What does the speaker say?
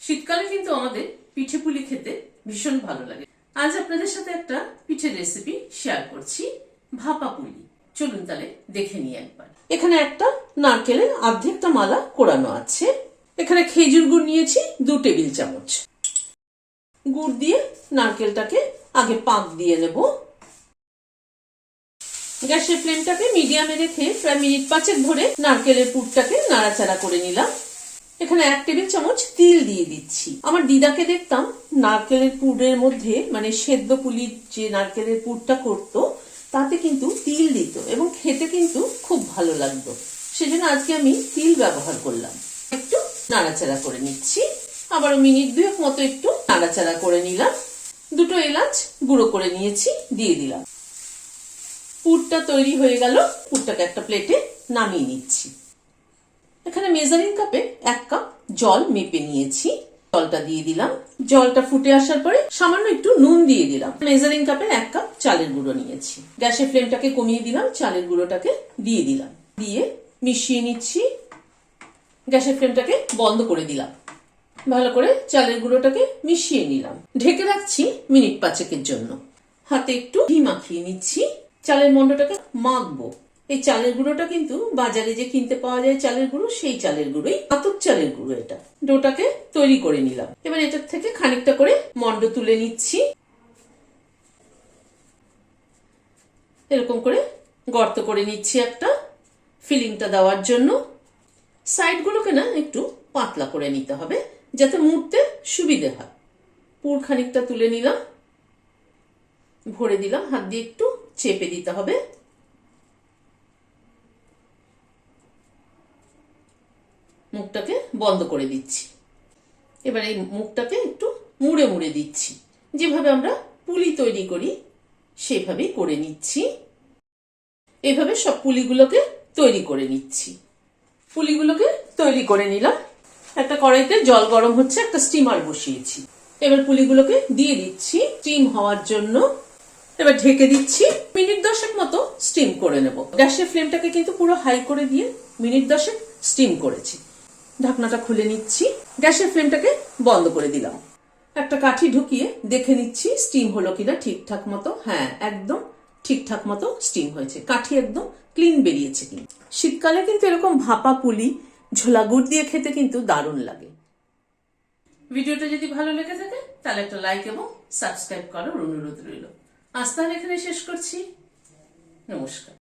শীতকালে কিন্তু আমাদের পিঠে পুলি খেতে ভীষণ ভালো লাগে। আজ আপনাদের সাথে একটা পিঠের রেসিপি শেয়ার করছি, ভাপা পুলি। চলুন তাহলে দেখে নিই একবার। এখানে একটা নারকেলের অর্ধেকটা মালা কোড়ানো আছে। এখানে খেজুর গুড় নিয়েছি 2 টেবিল চামচ। গুড় দিয়ে নারকেলটাকে আগে পাক দিয়ে নেব। গ্যাসের ফ্লেমটাকে মিডিয়ামে রেখে প্রায় মিনিট 5 ধরে নারকেলের পুরটাকে নাড়াচাড়া করে নিলাম। এখানে 1 টেবিল চামচ তিল দিয়ে দিচ্ছি। আমার দিদাকে দেখতাম নারকেলের পুরের মধ্যে, মানে সেদ্ধ পুলির যে নারকেলের পুরটা করতো, তাতে কিন্তু তিল দিত এবং খেতে কিন্তু খুব ভালো লাগতো। সেজন্য আজকে আমি তিল ব্যবহার করলাম। একটু নাড়াচাড়া করে নিচ্ছি। আবারও মিনিট 2 মতো একটু নাড়াচাড়া করে নিলাম। 2 এলাচ গুঁড়ো করে নিয়েছি, দিয়ে দিলাম। পুরটা তৈরি হয়ে গেল। পুরটাকে একটা প্লেটে নামিয়ে নিচ্ছি। এখানে মেজারিং কাপে 1 কাপ জল মেপে নিয়েছি। জলটা দিয়ে দিলাম। জলটা ফুটে আসার পরে সামান্য একটু নুন দিয়ে দিলাম। মেজারিং কাপে 1 কাপ চালের গুঁড়ো নিয়েছি। গ্যাসের ফ্লেমটাকে কমিয়ে দিলাম, চালের গুঁড়োটাকে দিয়ে দিলাম। দিয়ে মিশিয়ে নিচ্ছি। গ্যাসের ফ্লেমটাকে বন্ধ করে দিলাম। ভালো করে চালের গুঁড়োটাকে মিশিয়ে নিলাম। ঢেকে রাখছি মিনিট 5 জন্য। হাতে একটু ঘি মাখিয়ে নিচ্ছি। চালের মন্ডটাকে মাখবো। এই চালের গুঁড়োটা কিন্তু বাজারে যে কিনতে পাওয়া যায় চালের গুঁড়ো, সেই চালের গুঁড়োই, আতপ চালের গুঁড়ো এটা। ডোটাকে তৈরি করে নিলাম। এবার এটার থেকে খানিকটা করে মন্ড তুলে নিচ্ছি। এরকম করে গর্ত করে নিচ্ছি একটা, ফিলিংটা দেওয়ার জন্য। সাইডগুলোকে না একটু পাতলা করে নিতে হবে, যাতে মুড়তে সুবিধে হয়। পুর খানিকটা তুলে নিলাম, ভরে দিলাম। হাত দিয়ে একটু চেপে দিতে হবে। মুখটাকে বন্ধ করে দিচ্ছি। এবার এই মুখটাকে একটু মুড়ে মুড়ে দিচ্ছি। যেভাবে আমরা পুলি তৈরি করি সেভাবেই করে নিচ্ছি। এইভাবে সব পুলিগুলোকে তৈরি করে নিচ্ছি। পুলিগুলোকে তৈরি করে নিলাম। একটা কড়াইতে জল গরম হচ্ছে, একটা স্টিমার বসিয়েছি। এবার পুলিগুলোকে দিয়ে দিচ্ছি স্টিম হওয়ার জন্য। এবার ঢেকে দিচ্ছি। মিনিট 10 মতো স্টিম করে নেব। গ্যাসের ফ্লেমটাকে কিন্তু পুরো হাই করে দিয়ে মিনিট 10 স্টিম করেছি। ঢাকনাটা খুলে নিচ্ছি। গ্যাসের ফ্লেমটাকে বন্ধ করে দিলাম। একটা কাঠি ঢুকিয়ে দেখে নিচ্ছি স্টিম হলো কিনা ঠিকঠাক মতো। হ্যাঁ, একদম ঠিকঠাক মতো স্টিম হয়েছে। কাঠি একদম ক্লিন বেরিয়েছে। কিন্তু শীতকালে কিন্তু এরকম ভাপা পুলি ঝোলা গুড় দিয়ে খেতে কিন্তু দারুণ লাগে। ভিডিওটা যদি ভালো লেগে থাকে তাহলে একটা লাইক এবং সাবস্ক্রাইব করার অনুরোধ রইল। আজ তাহলে এখানে শেষ করছি। নমস্কার।